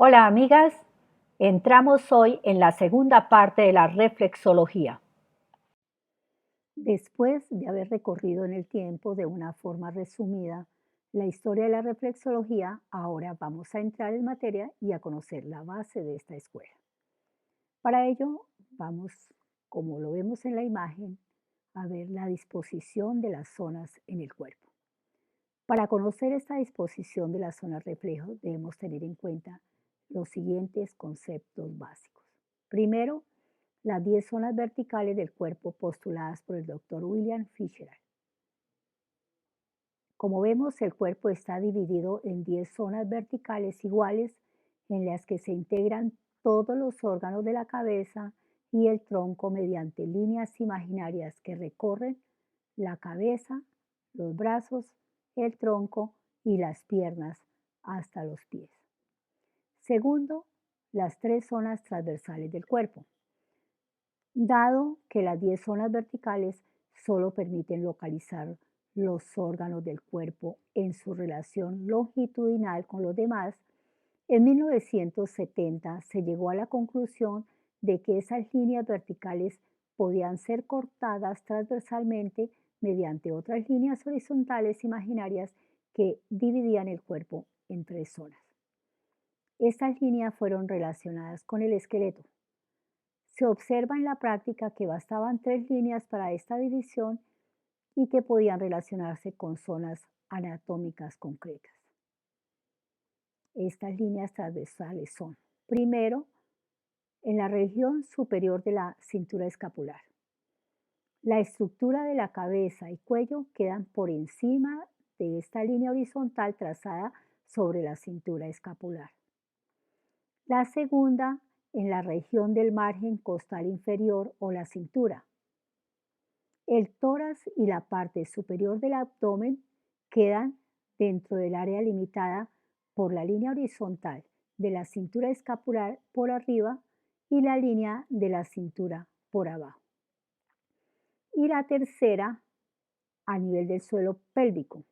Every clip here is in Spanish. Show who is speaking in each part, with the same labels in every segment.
Speaker 1: Hola amigas, entramos hoy en la segunda parte de la reflexología. Después de haber recorrido en el tiempo de una forma resumida la historia de la reflexología, ahora vamos a entrar en materia y a conocer la base de esta escuela. Para ello vamos, como lo vemos en la imagen, a ver la disposición de las zonas en el cuerpo. Para conocer esta disposición de las zonas reflejo debemos tener en cuenta los siguientes conceptos básicos. Primero, las 10 zonas verticales del cuerpo postuladas por el Dr. William Fisher. Como vemos, el cuerpo está dividido en 10 zonas verticales iguales en las que se integran todos los órganos de la cabeza y el tronco mediante líneas imaginarias que recorren la cabeza, los brazos, el tronco y las piernas hasta los pies. Segundo, las 3 zonas transversales del cuerpo. Dado que las 10 zonas verticales solo permiten localizar los órganos del cuerpo en su relación longitudinal con los demás, en 1970 se llegó a la conclusión de que esas líneas verticales podían ser cortadas transversalmente mediante otras líneas horizontales imaginarias que dividían el cuerpo en 3 zonas. Estas líneas fueron relacionadas con el esqueleto. Se observa en la práctica que bastaban 3 líneas para esta división y que podían relacionarse con zonas anatómicas concretas. Estas líneas transversales son, primero, en la región superior de la cintura escapular. La estructura de la cabeza y cuello quedan por encima de esta línea horizontal trazada sobre la cintura escapular. La segunda, en la región del margen costal inferior o la cintura. El tórax y la parte superior del abdomen quedan dentro del área limitada por la línea horizontal de la cintura escapular por arriba y la línea de la cintura por abajo. Y la tercera, a nivel del suelo pélvico.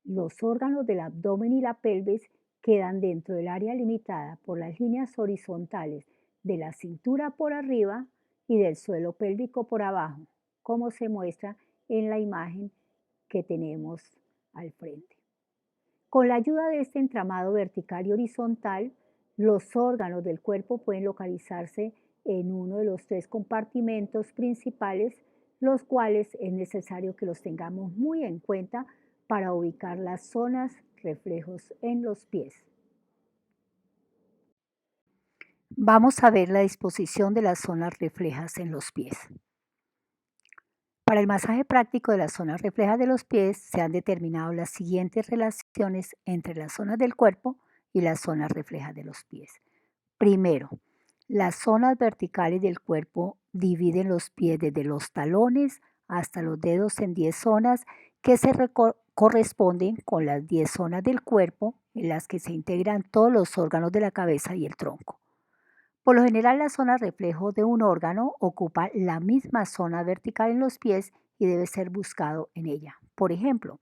Speaker 1: Los órganos del abdomen y la pelvis quedan dentro del área limitada por las líneas horizontales de la cintura por arriba y del suelo pélvico por abajo, como se muestra en la imagen que tenemos al frente. Con la ayuda de este entramado vertical y horizontal, los órganos del cuerpo pueden localizarse en uno de los 3 compartimentos principales, los cuales es necesario que los tengamos muy en cuenta para ubicar las zonas reflejos en los pies. Vamos a ver la disposición de las zonas reflejas en los pies. Para el masaje práctico de las zonas reflejas de los pies se han determinado las siguientes relaciones entre las zonas del cuerpo y las zonas reflejas de los pies. Primero, las zonas verticales del cuerpo dividen los pies desde los talones hasta los dedos en 10 zonas que se corresponden con las 10 zonas del cuerpo en las que se integran todos los órganos de la cabeza y el tronco. Por lo general, la zona reflejo de un órgano ocupa la misma zona vertical en los pies y debe ser buscado en ella. Por ejemplo,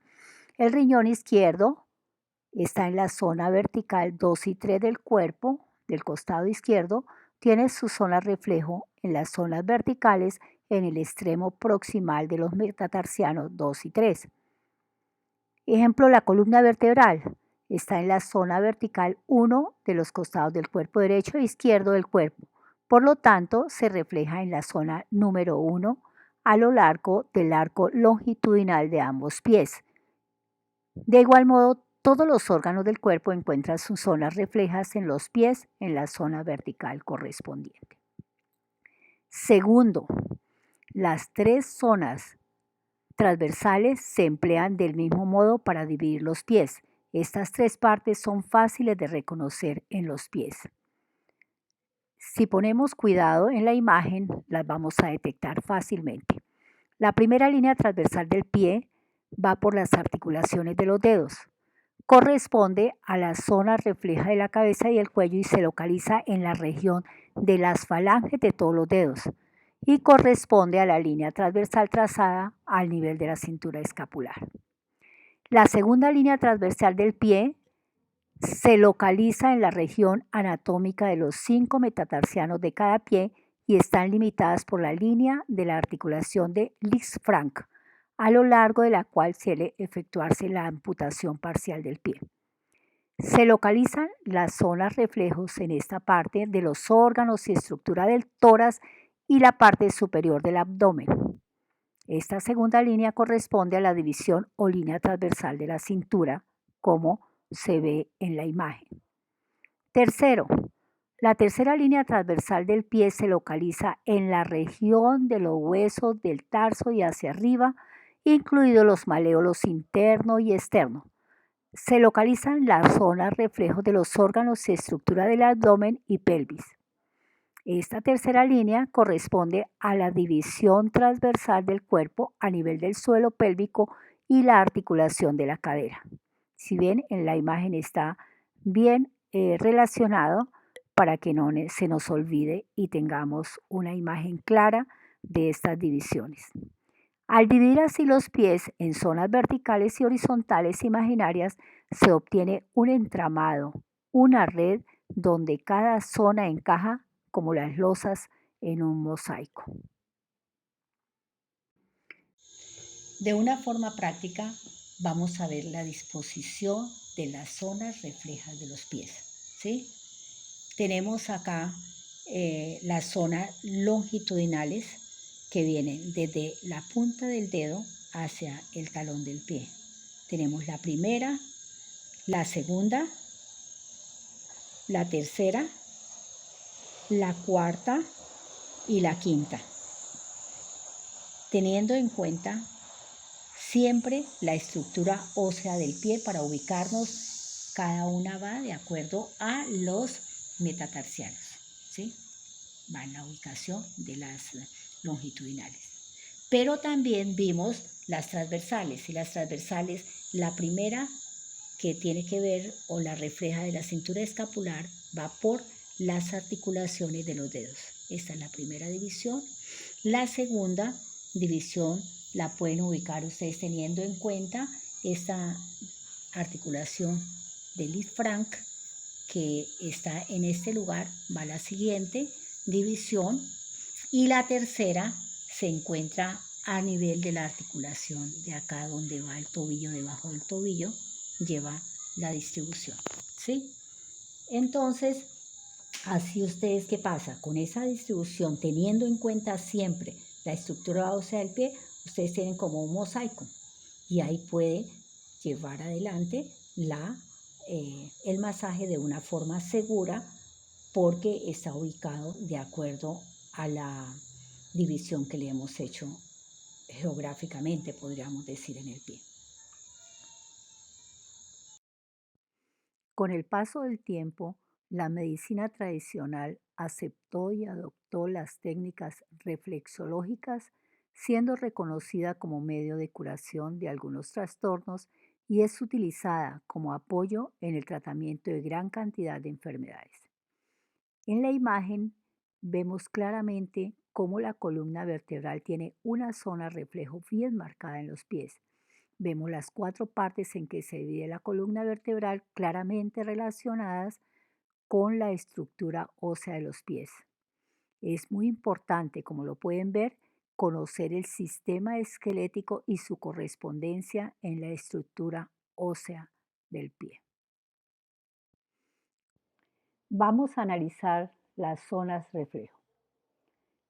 Speaker 1: el riñón izquierdo está en la zona vertical 2 y 3 del cuerpo, del costado izquierdo, tiene su zona reflejo en las zonas verticales en el extremo proximal de los metatarsianos 2 y 3. Ejemplo, la columna vertebral está en la zona vertical 1 de los costados del cuerpo derecho e izquierdo del cuerpo. Por lo tanto, se refleja en la zona número 1 a lo largo del arco longitudinal de ambos pies. De igual modo, todos los órganos del cuerpo encuentran sus zonas reflejas en los pies en la zona vertical correspondiente. Segundo, las 3 zonas transversales se emplean del mismo modo para dividir los pies. Estas 3 partes son fáciles de reconocer en los pies. Si ponemos cuidado en la imagen, las vamos a detectar fácilmente. La primera línea transversal del pie va por las articulaciones de los dedos. Corresponde a la zona refleja de la cabeza y el cuello y se localiza en la región de las falanges de todos los dedos y corresponde a la línea transversal trazada al nivel de la cintura escapular. La segunda línea transversal del pie Se localiza en la región anatómica de los 5 metatarsianos de cada pie y están limitadas por la línea de la articulación de Lisfranc, a lo largo de la cual suele efectuarse la amputación parcial del pie. Se localizan las zonas reflejos en esta parte de los órganos y estructura del tórax y la parte superior del abdomen. Esta segunda línea corresponde a la división o línea transversal de la cintura, como se ve en la imagen. Tercero, la tercera línea transversal del pie se localiza en la región de los huesos del tarso y hacia arriba, incluidos los maléolos interno y externo. Se localizan las zonas reflejos de los órganos y estructura del abdomen y pelvis. Esta tercera línea corresponde a la división transversal del cuerpo a nivel del suelo pélvico y la articulación de la cadera. Si bien en la imagen está bien relacionado para que no se nos olvide y tengamos una imagen clara de estas divisiones. Al dividir así los pies en zonas verticales y horizontales imaginarias, se obtiene un entramado, una red donde cada zona encaja como las losas en un mosaico. De una forma práctica, vamos a ver la disposición de las zonas reflejas de los pies, ¿sí? Tenemos acá las zonas longitudinales que vienen desde la punta del dedo hacia el talón del pie. Tenemos la primera, la segunda, la tercera, la cuarta y la quinta, teniendo en cuenta siempre la estructura ósea del pie para ubicarnos. Cada una va de acuerdo a los metatarsianos, ¿sí? Va en la ubicación de las longitudinales. Pero también vimos las transversales, y las transversales, la primera que tiene que ver o la refleja de la cintura escapular va por las articulaciones de los dedos. Esta es la primera división. La segunda división la pueden ubicar ustedes teniendo en cuenta esta articulación de Lisfranc que está en este lugar, va la siguiente división, y la tercera se encuentra a nivel de la articulación de acá donde va el tobillo, debajo del tobillo, lleva la distribución, ¿sí? Entonces, así ustedes, ¿qué pasa? Con esa distribución, teniendo en cuenta siempre la estructura ósea del pie, ustedes tienen como un mosaico y ahí puede llevar adelante el masaje de una forma segura porque está ubicado de acuerdo a la división que le hemos hecho geográficamente, podríamos decir, en el pie. Con el paso del tiempo, la medicina tradicional aceptó y adoptó las técnicas reflexológicas, siendo reconocida como medio de curación de algunos trastornos y es utilizada como apoyo en el tratamiento de gran cantidad de enfermedades. En la imagen vemos claramente cómo la columna vertebral tiene una zona reflejo bien marcada en los pies. Vemos las 4 partes en que se divide la columna vertebral claramente relacionadas con la estructura ósea de los pies. Es muy importante, como lo pueden ver, conocer el sistema esquelético y su correspondencia en la estructura ósea del pie. Vamos a analizar las zonas reflejo.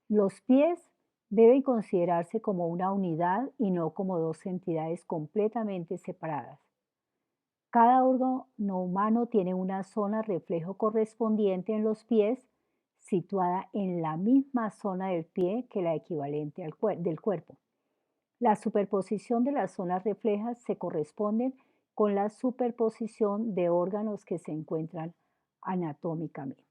Speaker 1: Los pies deben considerarse como una unidad y no como dos entidades completamente separadas. Cada órgano humano tiene una zona reflejo correspondiente en los pies, situada en la misma zona del pie que la equivalente del cuerpo. La superposición de las zonas reflejas se corresponden con la superposición de órganos que se encuentran anatómicamente.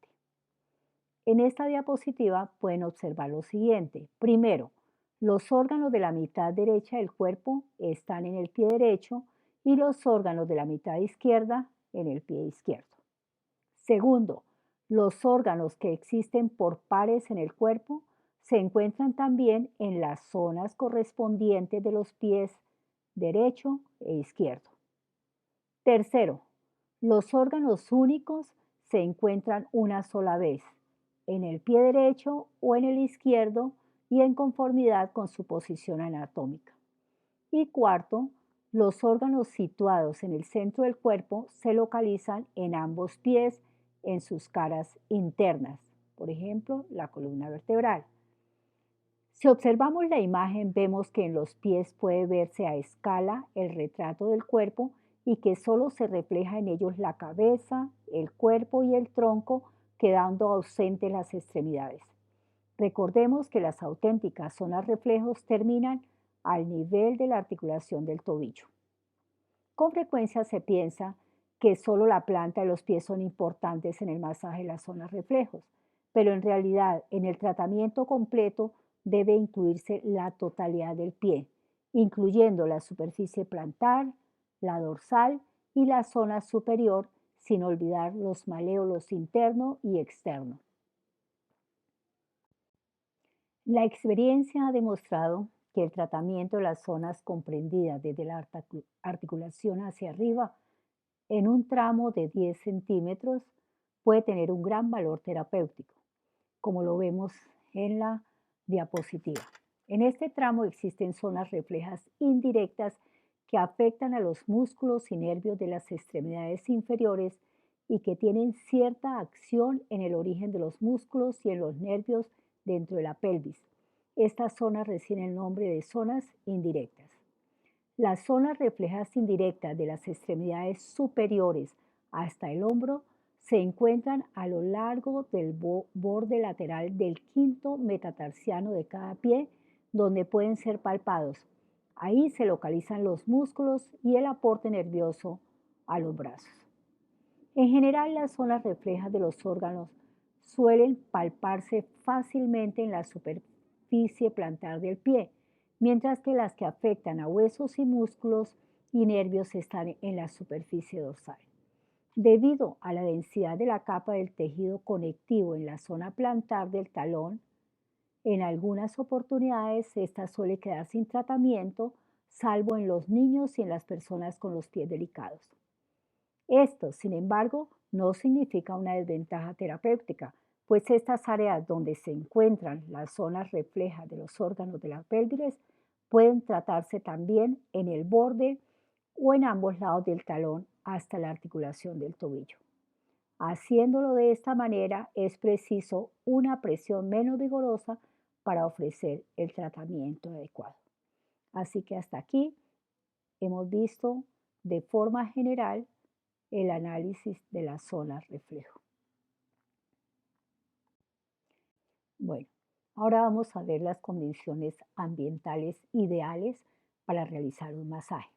Speaker 1: En esta diapositiva pueden observar lo siguiente. Primero, los órganos de la mitad derecha del cuerpo están en el pie derecho y los órganos de la mitad izquierda en el pie izquierdo. Segundo, los órganos que existen por pares en el cuerpo se encuentran también en las zonas correspondientes de los pies derecho e izquierdo. Tercero, Los órganos únicos se encuentran una sola vez, en el pie derecho o en el izquierdo y en conformidad con su posición anatómica. Y cuarto, los órganos situados en el centro del cuerpo se localizan en ambos pies en sus caras internas, por ejemplo, la columna vertebral. Si observamos la imagen, vemos que en los pies puede verse a escala el retrato del cuerpo y que solo se refleja en ellos la cabeza, el cuerpo y el tronco, quedando ausentes las extremidades. Recordemos que las auténticas zonas reflejos terminan al nivel de la articulación del tobillo. Con frecuencia se piensa que solo la planta de los pies son importantes en el masaje de las zonas reflejos, pero en realidad en el tratamiento completo debe incluirse la totalidad del pie, incluyendo la superficie plantar, la dorsal y la zona superior, sin olvidar los maléolos interno y externo. La experiencia ha demostrado que el tratamiento de las zonas comprendidas desde la articulación hacia arriba en un tramo de 10 centímetros puede tener un gran valor terapéutico, como lo vemos en la diapositiva. En este tramo existen zonas reflejas indirectas que afectan a los músculos y nervios de las extremidades inferiores y que tienen cierta acción en el origen de los músculos y en los nervios dentro de la pelvis. Estas zonas reciben el nombre de zonas indirectas. Las zonas reflejas indirectas de las extremidades superiores hasta el hombro se encuentran a lo largo del borde lateral del quinto metatarsiano de cada pie, donde pueden ser palpados. Ahí se localizan los músculos y el aporte nervioso a los brazos. En general, las zonas reflejas de los órganos suelen palparse fácilmente en la superficie plantar del pie, mientras que las que afectan a huesos y músculos y nervios están en la superficie dorsal. Debido a la densidad de la capa del tejido conectivo en la zona plantar del talón, en algunas oportunidades esta suele quedar sin tratamiento, salvo en los niños y en las personas con los pies delicados. Esto, sin embargo, no significa una desventaja terapéutica, pues estas áreas donde se encuentran las zonas reflejas de los órganos de la pelvis pueden tratarse también en el borde o en ambos lados del talón hasta la articulación del tobillo. Haciéndolo de esta manera es preciso una presión menos vigorosa para ofrecer el tratamiento adecuado. Así que hasta aquí hemos visto de forma general el análisis de las zonas reflejo. Bueno, ahora vamos a ver las condiciones ambientales ideales para realizar un masaje.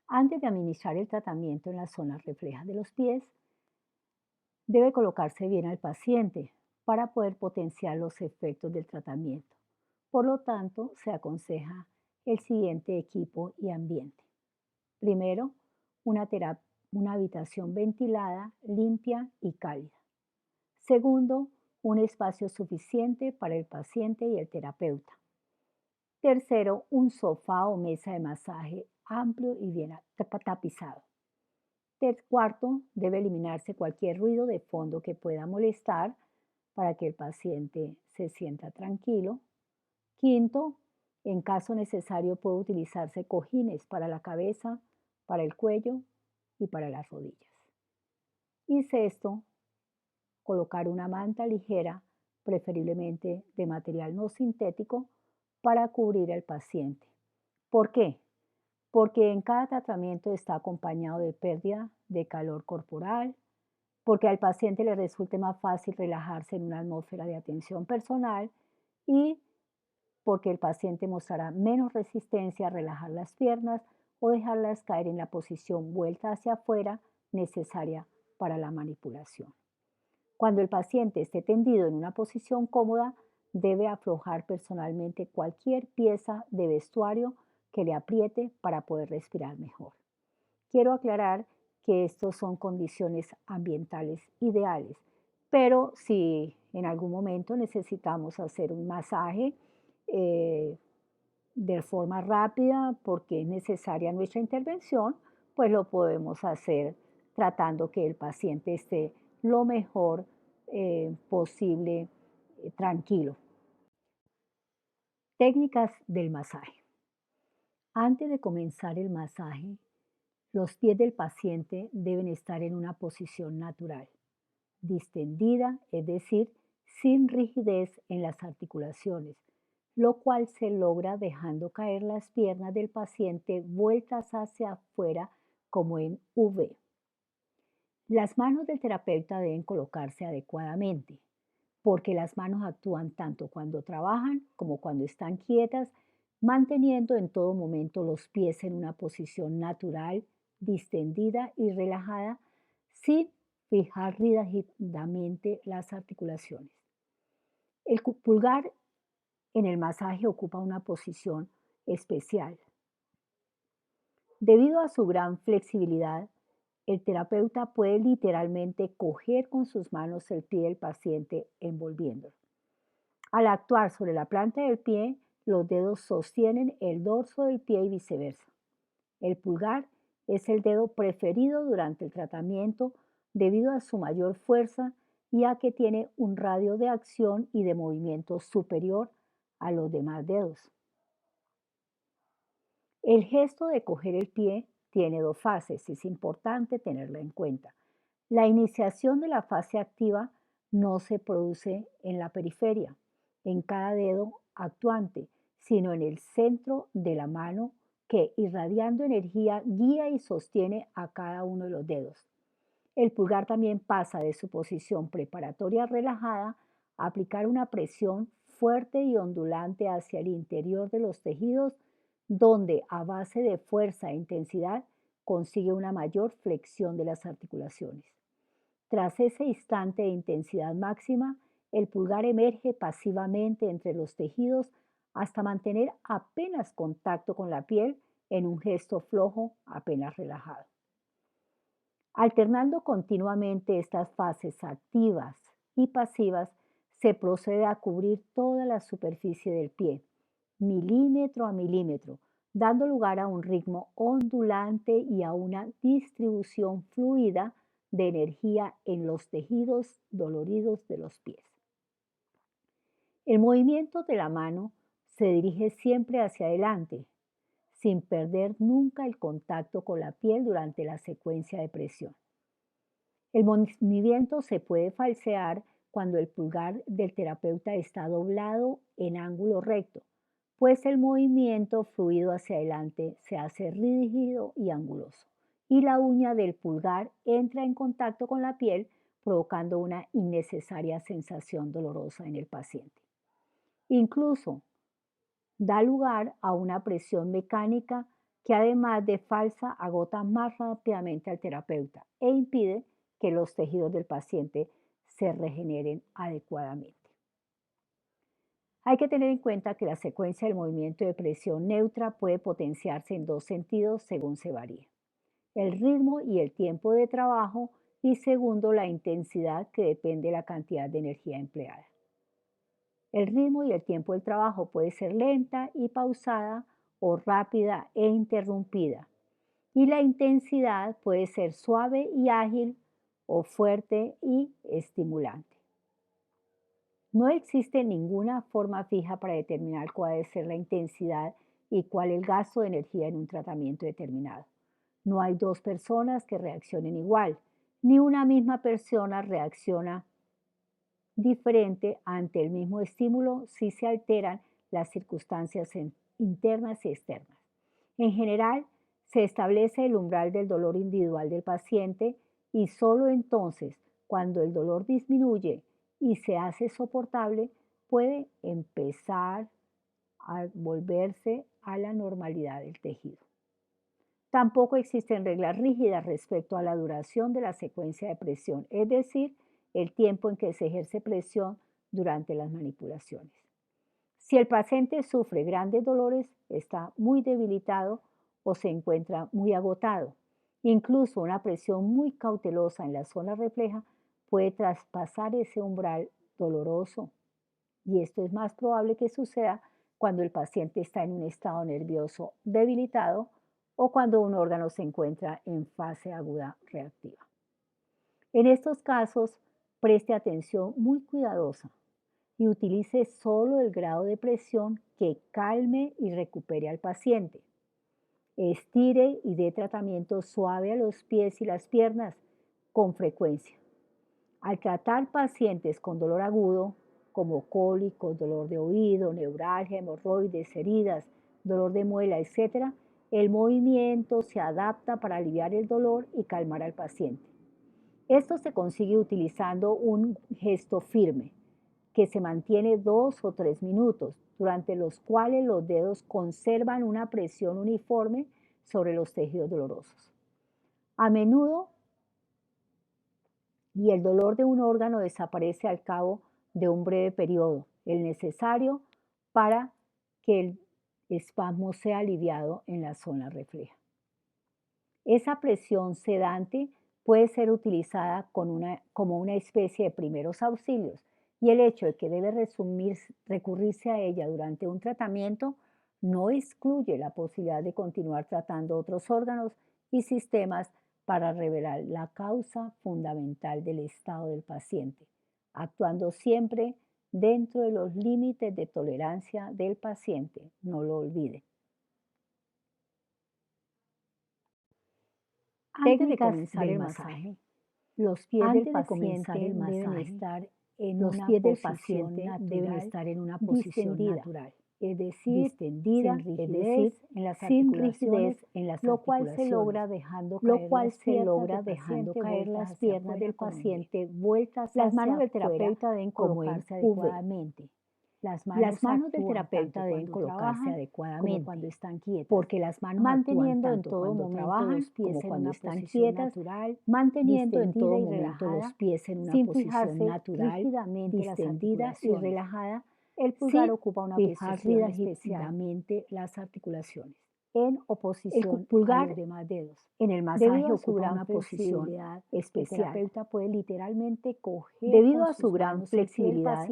Speaker 1: Antes de administrar el tratamiento en las zonas reflejas de los pies, debe colocarse bien al paciente para poder potenciar los efectos del tratamiento. Por lo tanto, se aconseja el siguiente equipo y ambiente. Primero, una habitación ventilada, limpia y cálida. Segundo, un espacio suficiente para el paciente y el terapeuta. Tercero, un sofá o mesa de masaje amplio y bien tapizado. Cuarto, debe eliminarse cualquier ruido de fondo que pueda molestar para que el paciente se sienta tranquilo. Quinto, en caso necesario puede utilizarse cojines para la cabeza, para el cuello y para las rodillas. Y sexto, colocar una manta ligera, preferiblemente de material no sintético, para cubrir al paciente. ¿Por qué? Porque en cada tratamiento está acompañado de pérdida de calor corporal, porque al paciente le resulte más fácil relajarse en una atmósfera de atención personal y porque el paciente mostrará menos resistencia a relajar las piernas o dejarlas caer en la posición vuelta hacia afuera necesaria para la manipulación. Cuando el paciente esté tendido en una posición cómoda, debe aflojar personalmente cualquier pieza de vestuario que le apriete para poder respirar mejor. Quiero aclarar que estos son condiciones ambientales ideales, pero si en algún momento necesitamos hacer un masaje de forma rápida porque es necesaria nuestra intervención, pues lo podemos hacer tratando que el paciente esté lo mejor posible, tranquilo. Técnicas del masaje. Antes de comenzar el masaje, los pies del paciente deben estar en una posición natural, distendida, es decir, sin rigidez en las articulaciones, lo cual se logra dejando caer las piernas del paciente vueltas hacia afuera como en V. Las manos del terapeuta deben colocarse adecuadamente, porque las manos actúan tanto cuando trabajan como cuando están quietas, manteniendo en todo momento los pies en una posición natural, distendida y relajada, sin fijar rígidamente las articulaciones. El pulgar en el masaje ocupa una posición especial. Debido a su gran flexibilidad, el terapeuta puede literalmente coger con sus manos el pie del paciente envolviéndolo. Al actuar sobre la planta del pie, los dedos sostienen el dorso del pie y viceversa. El pulgar es el dedo preferido durante el tratamiento debido a su mayor fuerza y a que tiene un radio de acción y de movimiento superior a los demás dedos. El gesto de coger el pie tiene dos fases y es importante tenerla en cuenta. La iniciación de la fase activa no se produce en la periferia, en cada dedo actuante, sino en el centro de la mano que, irradiando energía, guía y sostiene a cada uno de los dedos. El pulgar también pasa de su posición preparatoria relajada a aplicar una presión fuerte y ondulante hacia el interior de los tejidos, donde a base de fuerza e intensidad consigue una mayor flexión de las articulaciones. Tras ese instante de intensidad máxima, el pulgar emerge pasivamente entre los tejidos hasta mantener apenas contacto con la piel en un gesto flojo, apenas relajado. Alternando continuamente estas fases activas y pasivas, se procede a cubrir toda la superficie del pie, milímetro a milímetro, dando lugar a un ritmo ondulante y a una distribución fluida de energía en los tejidos doloridos de los pies. El movimiento de la mano se dirige siempre hacia adelante, sin perder nunca el contacto con la piel durante la secuencia de presión. El movimiento se puede falsear cuando el pulgar del terapeuta está doblado en ángulo recto, pues el movimiento fluido hacia adelante se hace rígido y anguloso, y la uña del pulgar entra en contacto con la piel, provocando una innecesaria sensación dolorosa en el paciente. Incluso da lugar a una presión mecánica que, además de falsa, agota más rápidamente al terapeuta e impide que los tejidos del paciente se regeneren adecuadamente. Hay que tener en cuenta que la secuencia del movimiento de presión neutra puede potenciarse en dos sentidos según se varíe: el ritmo y el tiempo de trabajo, y segundo, la intensidad, que depende de la cantidad de energía empleada. El ritmo y el tiempo del trabajo puede ser lenta y pausada o rápida e interrumpida, y la intensidad puede ser suave y ágil o fuerte y estimulante. No existe ninguna forma fija para determinar cuál debe ser la intensidad y cuál el gasto de energía en un tratamiento determinado. No hay dos personas que reaccionen igual, ni una misma persona reacciona diferente ante el mismo estímulo si se alteran las circunstancias internas y externas. En general, se establece el umbral del dolor individual del paciente, y solo entonces, cuando el dolor disminuye y se hace soportable, puede empezar a volverse a la normalidad del tejido. Tampoco existen reglas rígidas respecto a la duración de la secuencia de presión, es decir, el tiempo en que se ejerce presión durante las manipulaciones. Si el paciente sufre grandes dolores, está muy debilitado o se encuentra muy agotado. Incluso una presión muy cautelosa en la zona refleja puede traspasar ese umbral doloroso, y esto es más probable que suceda cuando el paciente está en un estado nervioso debilitado o cuando un órgano se encuentra en fase aguda reactiva. En estos casos, preste atención muy cuidadosa y utilice solo el grado de presión que calme y recupere al paciente. Estire y dé tratamiento suave a los pies y las piernas con frecuencia. Al tratar pacientes con dolor agudo, como cólicos, dolor de oído, neuralgia, hemorroides, heridas, dolor de muela, etc., el movimiento se adapta para aliviar el dolor y calmar al paciente. Esto se consigue utilizando un gesto firme, que se mantiene 2 o 3 minutos, durante los cuales los dedos conservan una presión uniforme sobre los tejidos dolorosos. A menudo, y el dolor de un órgano desaparece al cabo de un breve periodo, el necesario para que el espasmo sea aliviado en la zona refleja. Esa presión sedante puede ser utilizada como una especie de primeros auxilios, y el hecho de que debe recurrirse a ella durante un tratamiento no excluye la posibilidad de continuar tratando otros órganos y sistemas para revelar la causa fundamental del estado del paciente, actuando siempre dentro de los límites de tolerancia del paciente. No lo olvide. Antes de comenzar el masaje, los pies del paciente deben estar en una posición natural, es decir, sin rigidez en las articulaciones, lo cual se logra dejando caer las piernas del paciente vueltas hacia afuera. Las manos del terapeuta deben colocarse adecuadamente. Las manos del terapeuta deben colocarse adecuadamente cuando están quietas, porque las manos manteniendo en todo momento los pies como cuando están quietas, manteniendo en todo momento los pies en una posición natural, distendida y relajada. El pulgar ocupa una posición rígidamente las articulaciones, en oposición a los demás dedos. En el masaje ocupa una posición especial. El terapeuta puede literalmente coger debido a su gran flexibilidad.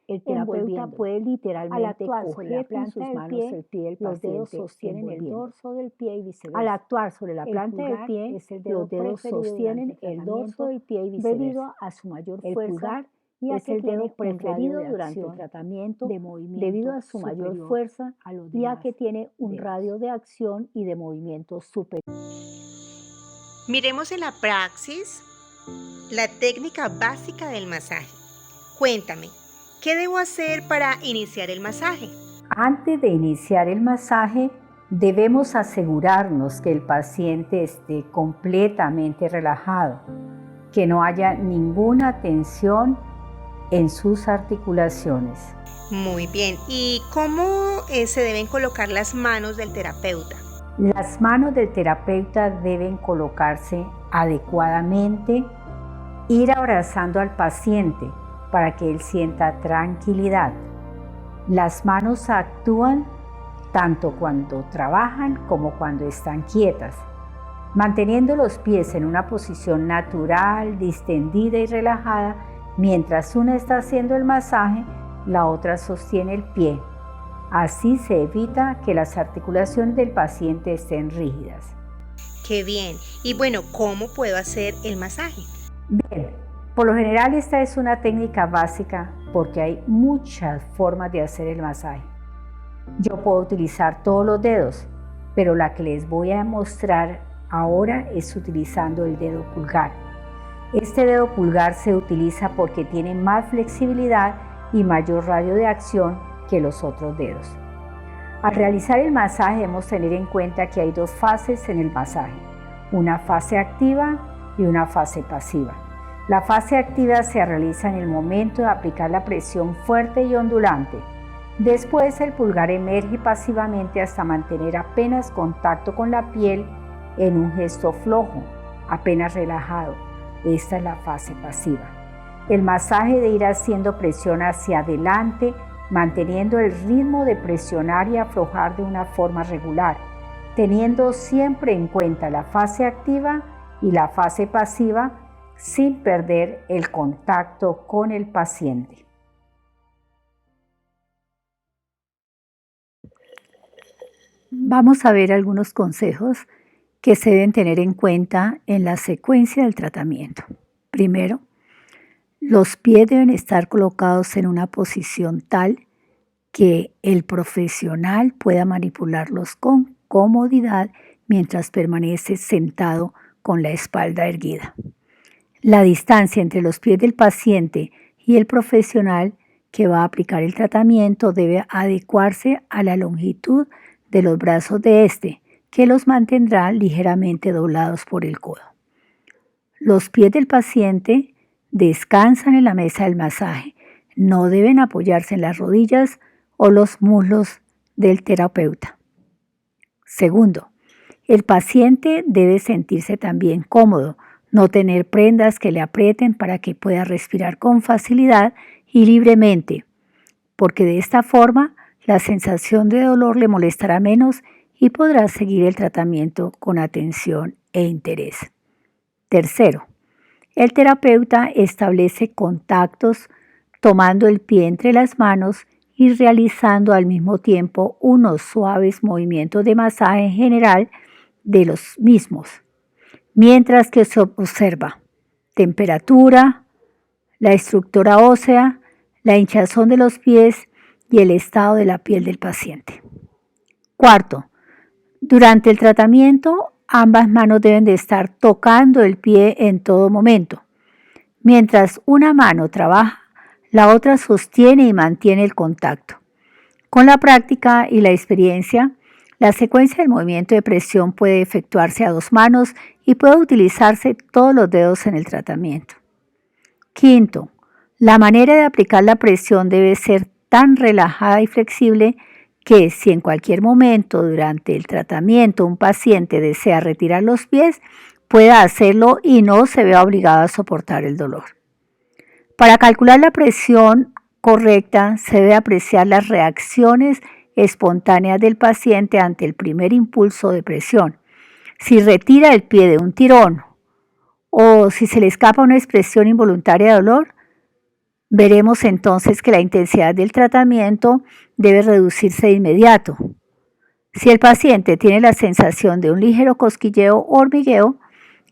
Speaker 1: El terapeuta puede literalmente coger con sus manos el pie del paciente, los dedos sostienen el dorso del pie y viceversa. Al actuar sobre la planta del pie, los dedos sostienen el dorso del pie y viceversa. Debido a su mayor fuerza, es el dedo preferido durante el tratamiento debido a su mayor fuerza, ya que tiene un radio de acción y de movimiento superior.
Speaker 2: Miremos en la praxis la técnica básica del masaje. Cuéntame, ¿qué debo hacer para iniciar el masaje?
Speaker 1: Antes de iniciar el masaje, debemos asegurarnos que el paciente esté completamente relajado, que no haya ninguna tensión en sus articulaciones.
Speaker 2: Muy bien. ¿Y cómo se deben colocar las manos del terapeuta?
Speaker 1: Las manos del terapeuta deben colocarse adecuadamente, ir abrazando al paciente para que él sienta tranquilidad. Las manos actúan tanto cuando trabajan como cuando están quietas, manteniendo los pies en una posición natural, distendida y relajada. Mientras una está haciendo el masaje, la otra sostiene el pie. Así se evita que las articulaciones del paciente estén rígidas.
Speaker 2: ¡Qué bien! Y bueno, ¿cómo puedo hacer el masaje?
Speaker 1: Bien, por lo general esta es una técnica básica porque hay muchas formas de hacer el masaje. Yo puedo utilizar todos los dedos, pero la que les voy a mostrar ahora es utilizando el dedo pulgar. Este dedo pulgar se utiliza porque tiene más flexibilidad y mayor radio de acción que los otros dedos. Al realizar el masaje debemos tener en cuenta que hay dos fases en el masaje, una fase activa y una fase pasiva. La fase activa se realiza en el momento de aplicar la presión fuerte y ondulante. Después el pulgar emerge pasivamente hasta mantener apenas contacto con la piel en un gesto flojo, apenas relajado. Esta es la fase pasiva. El masaje debe ir haciendo presión hacia adelante, manteniendo el ritmo de presionar y aflojar de una forma regular, teniendo siempre en cuenta la fase activa y la fase pasiva sin perder el contacto con el paciente. Vamos a ver algunos consejos que se deben tener en cuenta en la secuencia del tratamiento. Primero, los pies deben estar colocados en una posición tal que el profesional pueda manipularlos con comodidad mientras permanece sentado con la espalda erguida. La distancia entre los pies del paciente y el profesional que va a aplicar el tratamiento debe adecuarse a la longitud de los brazos de éste, que los mantendrá ligeramente doblados por el codo. Los pies del paciente descansan en la mesa del masaje, no deben apoyarse en las rodillas o los muslos del terapeuta. Segundo, el paciente debe sentirse también cómodo, no tener prendas que le aprieten para que pueda respirar con facilidad y libremente, porque de esta forma la sensación de dolor le molestará menos y podrá seguir el tratamiento con atención e interés. Tercero, el terapeuta establece contactos tomando el pie entre las manos y realizando al mismo tiempo unos suaves movimientos de masaje general de los mismos, mientras que se observa temperatura, la estructura ósea, la hinchazón de los pies y el estado de la piel del paciente. Cuarto, durante el tratamiento, ambas manos deben de estar tocando el pie en todo momento. Mientras una mano trabaja, la otra sostiene y mantiene el contacto. Con la práctica y la experiencia, la secuencia del movimiento de presión puede efectuarse a dos manos y puede utilizarse todos los dedos en el tratamiento. Quinto, la manera de aplicar la presión debe ser tan relajada y flexible que si en cualquier momento durante el tratamiento un paciente desea retirar los pies, pueda hacerlo y no se vea obligado a soportar el dolor. Para calcular la presión correcta, se debe apreciar las reacciones espontáneas del paciente ante el primer impulso de presión. Si retira el pie de un tirón o si se le escapa una expresión involuntaria de dolor, veremos entonces que la intensidad del tratamiento debe reducirse de inmediato. Si el paciente tiene la sensación de un ligero cosquilleo o hormigueo,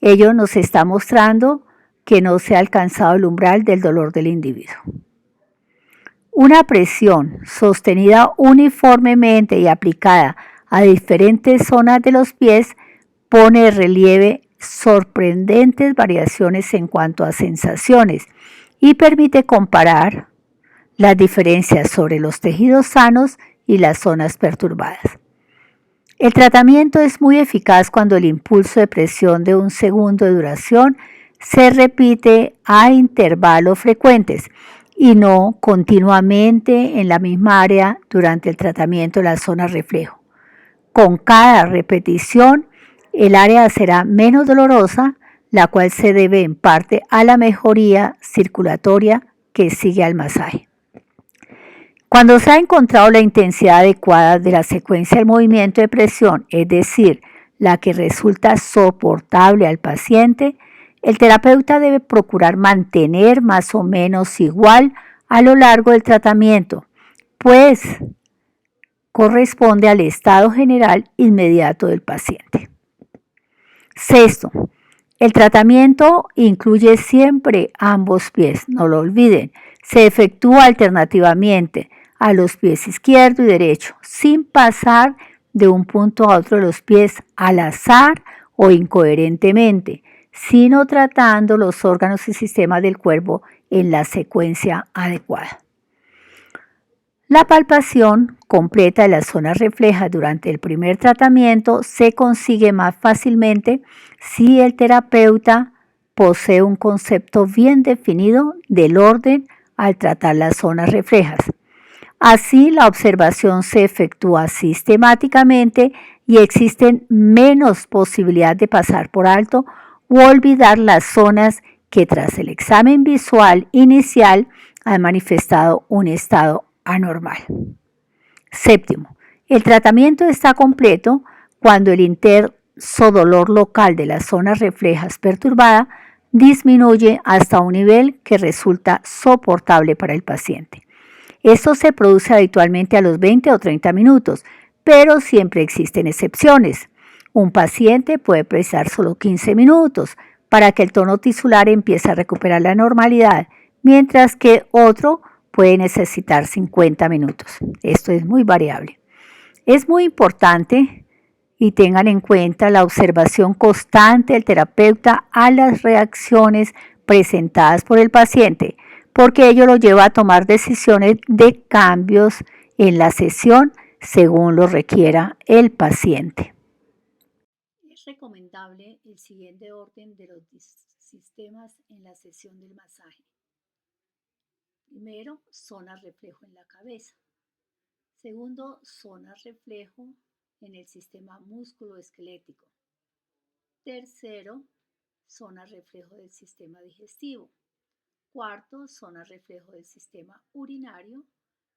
Speaker 1: ello nos está mostrando que no se ha alcanzado el umbral del dolor del individuo. Una presión sostenida uniformemente y aplicada a diferentes zonas de los pies pone de relieve sorprendentes variaciones en cuanto a sensaciones y permite comparar las diferencias sobre los tejidos sanos y las zonas perturbadas. El tratamiento es muy eficaz cuando el impulso de presión de 1 segundo de duración se repite a intervalos frecuentes y no continuamente en la misma área durante el tratamiento de la zona reflejo. Con cada repetición, el área será menos dolorosa, la cual se debe en parte a la mejoría circulatoria que sigue al masaje. Cuando se ha encontrado la intensidad adecuada de la secuencia del movimiento de presión, es decir, la que resulta soportable al paciente, el terapeuta debe procurar mantener más o menos igual a lo largo del tratamiento, pues corresponde al estado general inmediato del paciente. Sexto, el tratamiento incluye siempre ambos pies, no lo olviden. Se efectúa alternativamente a los pies izquierdo y derecho, sin pasar de un punto a otro de los pies al azar o incoherentemente, sino tratando los órganos y sistemas del cuerpo en la secuencia adecuada. La palpación completa de las zonas reflejas durante el primer tratamiento se consigue más fácilmente si el terapeuta posee un concepto bien definido del orden al tratar las zonas reflejas. Así, la observación se efectúa sistemáticamente y existen menos posibilidades de pasar por alto o olvidar las zonas que tras el examen visual inicial han manifestado un estado anormal. Séptimo, el tratamiento está completo cuando el intenso dolor local de las zonas reflejas perturbada disminuye hasta un nivel que resulta soportable para el paciente. Esto se produce habitualmente a los 20 o 30 minutos, pero siempre existen excepciones. Un paciente puede precisar solo 15 minutos, para que el tono tisular empiece a recuperar la normalidad, mientras que otro puede necesitar 50 minutos. Esto es muy variable. Es muy importante y tengan en cuenta la observación constante del terapeuta a las reacciones presentadas por el paciente, porque ello lo lleva a tomar decisiones de cambios en la sesión según lo requiera el paciente. Es recomendable el siguiente orden de los sistemas en la sesión del masaje. Primero, zona reflejo en la cabeza. Segundo, zona reflejo en el sistema músculo-esquelético. Tercero, zona reflejo del sistema digestivo. Cuarto, zona reflejo del sistema urinario.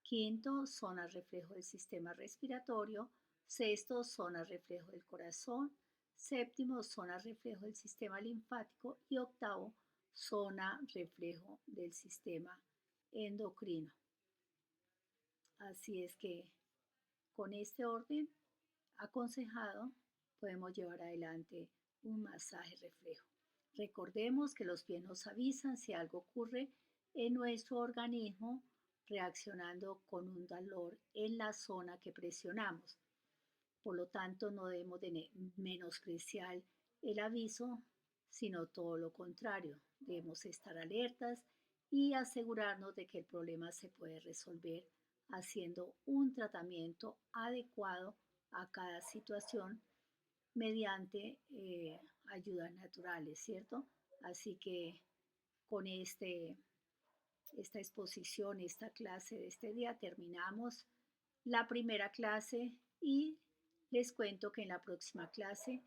Speaker 1: Quinto, zona reflejo del sistema respiratorio. Sexto, zona reflejo del corazón. Séptimo, zona reflejo del sistema linfático. Y octavo, zona reflejo del sistema endocrino. Así es que con este orden aconsejado podemos llevar adelante un masaje reflejo. Recordemos que los pies nos avisan si algo ocurre en nuestro organismo reaccionando con un dolor en la zona que presionamos. Por lo tanto, no debemos de menospreciar el aviso, sino todo lo contrario. Debemos estar alertas y asegurarnos de que el problema se puede resolver haciendo un tratamiento adecuado a cada situación mediante ayudas naturales, ¿cierto? Así que con esta exposición, esta clase de este día, terminamos la primera clase y les cuento que en la próxima clase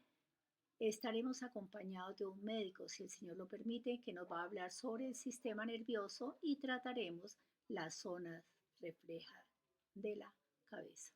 Speaker 1: estaremos acompañados de un médico, si el Señor lo permite, que nos va a hablar sobre el sistema nervioso y trataremos las zonas reflejas de la cabeza.